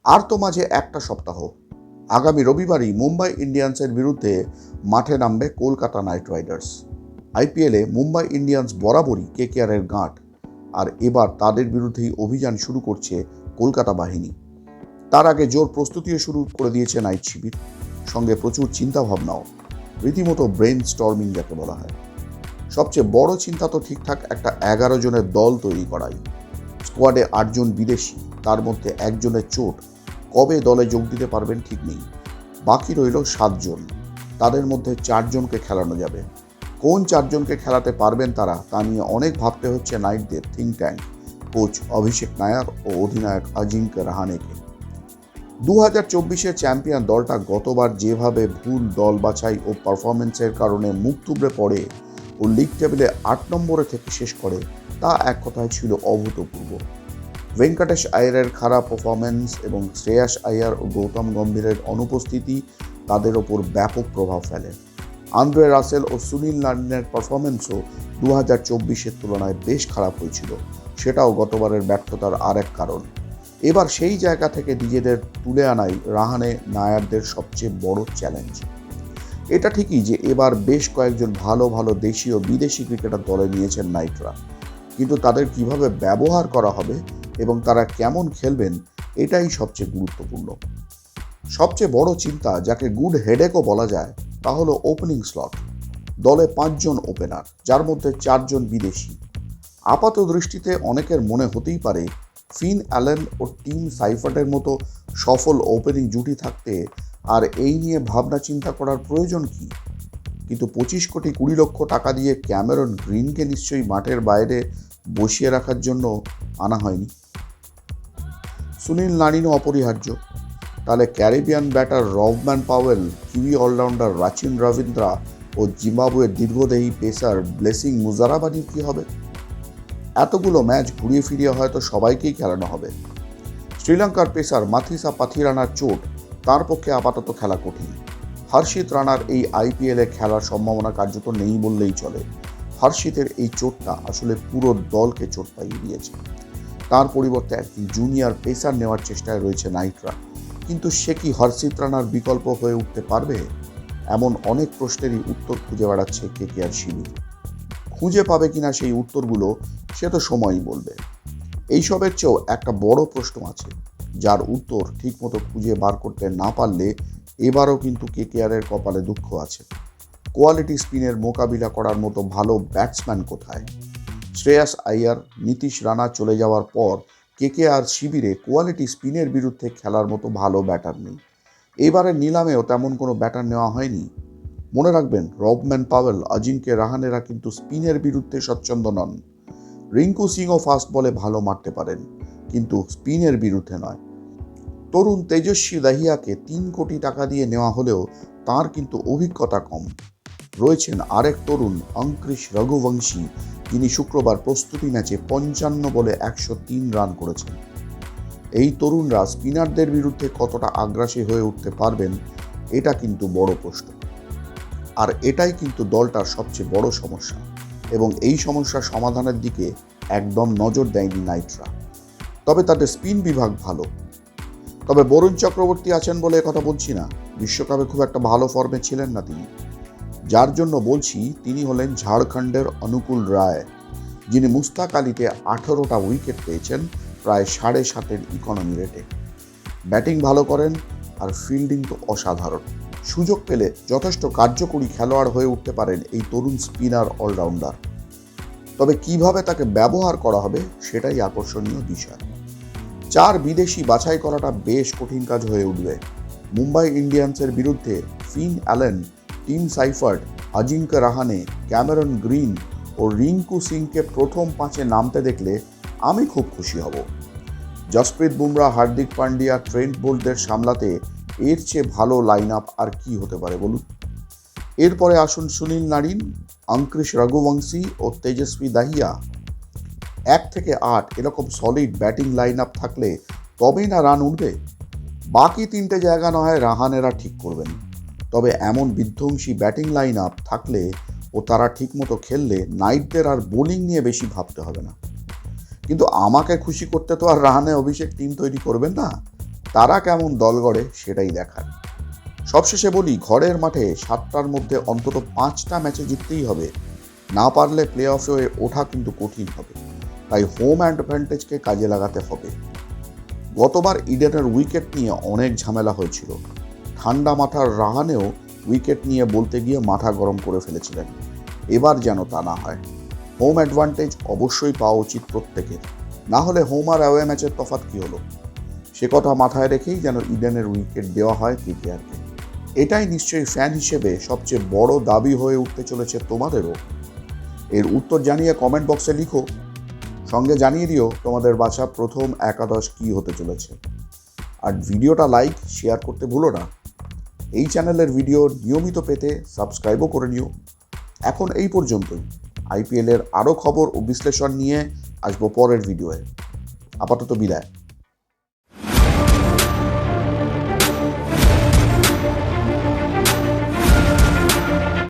আর তো মাঝে একটা সপ্তাহ। আগামী রবিবারই মুম্বাই ইন্ডিয়ান্সের বিরুদ্ধে মাঠে নামবে কলকাতা নাইট রাইডার্স। আইপিএলে মুম্বাই ইন্ডিয়ান্স বরাবরই কেকেআরের গাঁট, আর এবার তাদের বিরুদ্ধেই অভিযান শুরু করছে কলকাতা বাহিনী। তার আগে জোর প্রস্তুতিও শুরু করে দিয়েছে নাইট শিবির, সঙ্গে প্রচুর চিন্তাভাবনাও, রীতিমতো ব্রেন স্টর্মিং যাকে বলা হয়। সবচেয়ে বড় চিন্তা তো ঠিকঠাক একটা 11 জনের দল তৈরি করাই। স্কোয়াডে 8 জন বিদেশি, তার মধ্যে একজনের চোট, কবে দলে যোগ দিতে পারবেন ঠিক নেই। বাকি রইল 7 জন, তাদের মধ্যে 4 জনকে খেলানো যাবে। কোন 4 জনকে খেলাতে পারবেন তারা, তা নিয়ে অনেক ভাবতে হচ্ছে নাইটদের থিঙ্ক ট্যাঙ্ক, কোচ অভিষেক নায়ার ও অধিনায়ক অজিঙ্ক্য রাহানেকে। 2024-এর চ্যাম্পিয়ন দলটা গতবার যেভাবে ভুল দল বাছাই ও পারফরমেন্সের কারণে মুখ থুবড়ে পড়ে ও লিগ টেবিলে 8 নম্বরে থেকে শেষ করে, তা এক কথায় ছিল অভূতপূর্ব। ভেঙ্কটেশ আয়ারের খারাপ পারফরমেন্স এবং শ্রেয়াস আয়ার ও গৌতম গম্ভীরের অনুপস্থিতি তাদের ওপর ব্যাপক প্রভাব ফেলে। আন্দ্রে রাসেল ও সুনীল নারিনের পারফরমেন্সও 2024-এর তুলনায় বেশ খারাপ হয়েছিল, সেটাও গতবারের ব্যর্থতার আরেক কারণ। এবার সেই জায়গা থেকে নিজেদের তুলে আনাই রাহানে নায়ারদের সবচেয়ে বড় চ্যালেঞ্জ। এটা ঠিকই যে এবার বেশ কয়েকজন ভালো ভালো দেশীয় বিদেশি ক্রিকেটার দলে নিয়েছেন নাইটরা, কিন্তু তাদের কিভাবে ব্যবহার করা হবে এবং তারা কেমন খেলবেন, এটাই সবচেয়ে গুরুত্বপূর্ণ। সবচেয়ে বড় চিন্তা, যাকে গুড হেডেকও বলা যায়, তা হলো ওপেনিং স্লট। দলে 5 জন ওপেনার, যার মধ্যে 4 জন বিদেশি। আপাত দৃষ্টিতে অনেকের মনে হতেই পারে ফিন অ্যালেন ও টিম সাইফার্টের মতো সফল ওপেনিং জুটি থাকতে আর এই নিয়ে ভাবনা চিন্তা করার প্রয়োজন কি। কিন্তু 25 কোটি 20 লক্ষ টাকা দিয়ে ক্যামেরন গ্রিনকে নিশ্চয়ই মাঠের বাইরে বসিয়ে রাখার জন্য আনা হয়নি। সুনীল নারিনও অপরিহার্য। তাহলে Caribbean batter Rovman Powell, Kiwi allrounder Rachin Ravindra ও জিম্বাবুয়ের দীর্ঘদেহী পেসার ব্লেসিং মুজারাবানির কি হবে? এতগুলো ম্যাচ ঘুরিয়ে ফিরিয়ে হয়তো সবাইকেই খেলানো হবে। শ্রীলঙ্কার পেসার মাথিসা পাথিরানার চোট, তার পক্ষে আপাতত খেলা কঠিন। হর্ষিত রানার এই আইপিএলে খেলার সম্ভাবনা কার্যত নেই বললেই চলে। হর্ষিতের এই চোটটা আসলে পুরো দলকে চোট পাইয়ে দিয়েছে। তার পরিবর্তে একজন জুনিয়র পেসার নেওয়ার চেষ্টায় রয়েছে নাইটরা, কিন্তু সে কি হর্ষিত রানার বিকল্প হয়ে উঠতে পারবে? এমন অনেক প্রশ্নেরই উত্তর খুঁজে বেড়াচ্ছে কেকেআর শিবির। খুঁজে পাবে কিনা সেই উত্তরগুলো, সে তো সময়ই বলবে। এইসবের চেয়েও একটা বড় প্রশ্ন আছে, যার উত্তর ঠিকমতো খুঁজে বার করতে না পারলে এবারও কিন্তু কেকেআরের কপালে দুঃখ আছে। কোয়ালিটি স্পিনের মোকাবিলা করার মতো ভালো ব্যাটসম্যান কোথায়? শ্রেয়াস আয়ার, নীতিশ রানা চলে যাওয়ার পর কেকেআর শিবিরে কোয়ালিটি স্পিনের বিরুদ্ধে খেলার মতো ভালো ব্যাটার নেই। এবারের নিলামেও তেমন কোনো ব্যাটার নেওয়া হয়নি। মনে রাখবেন, রবম্যান পাওয়েল, অজিঙ্ক্য রাহানেরা কিন্তু স্পিনের বিরুদ্ধে স্বচ্ছন্দ নন। রিঙ্কু সিংও ফাস্ট বলে ভালো মারতে পারেন, কিন্তু স্পিনের বিরুদ্ধে নয়। তরুণ তেজস্বী দাহিয়াকে 3 কোটি টাকা দিয়ে নেওয়া হলেও তার কিন্তু অভিজ্ঞতা কম। রয়েছেন আরেক তরুণ অঙ্কৃশ রঘুবংশী, যিনি শুক্রবার প্রস্তুতি ম্যাচে 55 বলে 103 রান করেছেন। এই তরুণরা স্পিনারদের বিরুদ্ধে কতটা আগ্রাসী হয়ে উঠতে পারবেন, এটা কিন্তু বড় প্রশ্ন। আর এটাই কিন্তু দলটার সবচেয়ে বড় সমস্যা, এবং এই সমস্যার সমাধানের দিকে একদম নজর দেয়নি নাইটরা। তবে তাদের স্পিন বিভাগ ভালো। তবে বরুণ চক্রবর্তী আছেন বলে কথা বলছি না, বিশ্বকাপে খুব একটা ভালো ফর্মে ছিলেন না তিনি। যার জন্য বলছি, তিনি হলেন ঝাড়খণ্ডের অনুকূল রায়, যিনি মুস্তাক আলীতে 18টা উইকেট পেয়েছেন প্রায় 7.5-এর ইকোনমি রেটে। ব্যাটিং ভালো করেন, আর ফিল্ডিং তো অসাধারণ। সুযোগ পেলে যথেষ্ট কার্যকরী খেলোয়াড় হয়ে উঠতে পারেন এই তরুণ স্পিনার অলরাউন্ডার। তবে কিভাবে তাকে ব্যবহার করা হবে, সেটাই আকর্ষণীয় বিষয়। 4 বিদেশি বাছাই করাটা বেশ কঠিন কাজ হয়ে উঠবে। মুম্বাই ইন্ডিয়ান্সের বিরুদ্ধে Finn Allen, Tim Seifert, Ajinkya Rahane, Cameron Green ও রিঙ্কু সিংকে প্রথম 5-এ নামতে দেখলে আমি খুব খুশি হব। জসপ্রীত বুমরা, হার্দিক পান্ডিয়া, ট্রেন্ট বোল্টদের সামলাতে এর চেয়ে ভালো লাইন আপ আর কি হতে পারে বলুন? এরপরে আসুন সুনীল নারিন, অঙ্কৃশ রঘুবংশী ও তেজস্বী দাহিয়া। 1 থেকে 8 এরকম সলিড ব্যাটিং লাইন আপ থাকলে তবেই না রান উঠবে। বাকি 3টে জায়গা না হয় রাহানেরা ঠিক করবেন। তবে এমন বিধ্বংসী ব্যাটিং লাইন আপ থাকলে ও তারা ঠিকমতো খেললে নাইটদের আর বোলিং নিয়ে বেশি ভাবতে হবে না। কিন্তু আমাকে খুশি করতে তো আর রাহানে অভিষেক টিম তৈরি করবেন না। তারা কেমন দল গড়ে সেটাই দেখার। সবশেষে বলি, ঘরের মাঠে 7টার মধ্যে অন্তত 5টা ম্যাচে জিততেই হবে, না পারলে প্লে অফে ওঠা কিন্তু কঠিন হবে। তাই হোম অ্যাডভান্টেজকে কাজে লাগাতে হবে। গতবার ইডেনের উইকেট নিয়ে অনেক ঝামেলা হয়েছিল। ঠান্ডা মাথার রাহানেও উইকেট নিয়ে বলতে গিয়ে মাথা গরম করে ফেলেছিলেন। এবার যেন তা না হয়। হোম অ্যাডভান্টেজ অবশ্যই পাওয়া উচিত প্রত্যেকের, না হলে হোম আর অ্যাওয়ে ম্যাচের তফাৎ কি হলো? সে কথা মাথায় রেখেই যেন ইডেনের উইকেট দেওয়া হয় কেকেআরকে। এটাই নিশ্চয়ই ফ্যান হিসেবে সবচেয়ে বড় দাবি হয়ে উঠতে চলেছে তোমাদেরও। এর উত্তর জানিয়ে কমেন্ট বক্সে লিখো। সঙ্গে জানিয়ে দিও তোমাদের বাছা প্রথম একাদশ কি হতে চলেছে। আর ভিডিওটা লাইক শেয়ার করতে ভুলো না। এই চ্যানেলের ভিডিও নিয়মিত পেতে সাবস্ক্রাইবও করে নিও। এখন এই পর্যন্তই। আইপিএলের আরও খবর ও বিশ্লেষণ নিয়ে আসবো পরের ভিডিওয়ে। আপাতত বিদায়।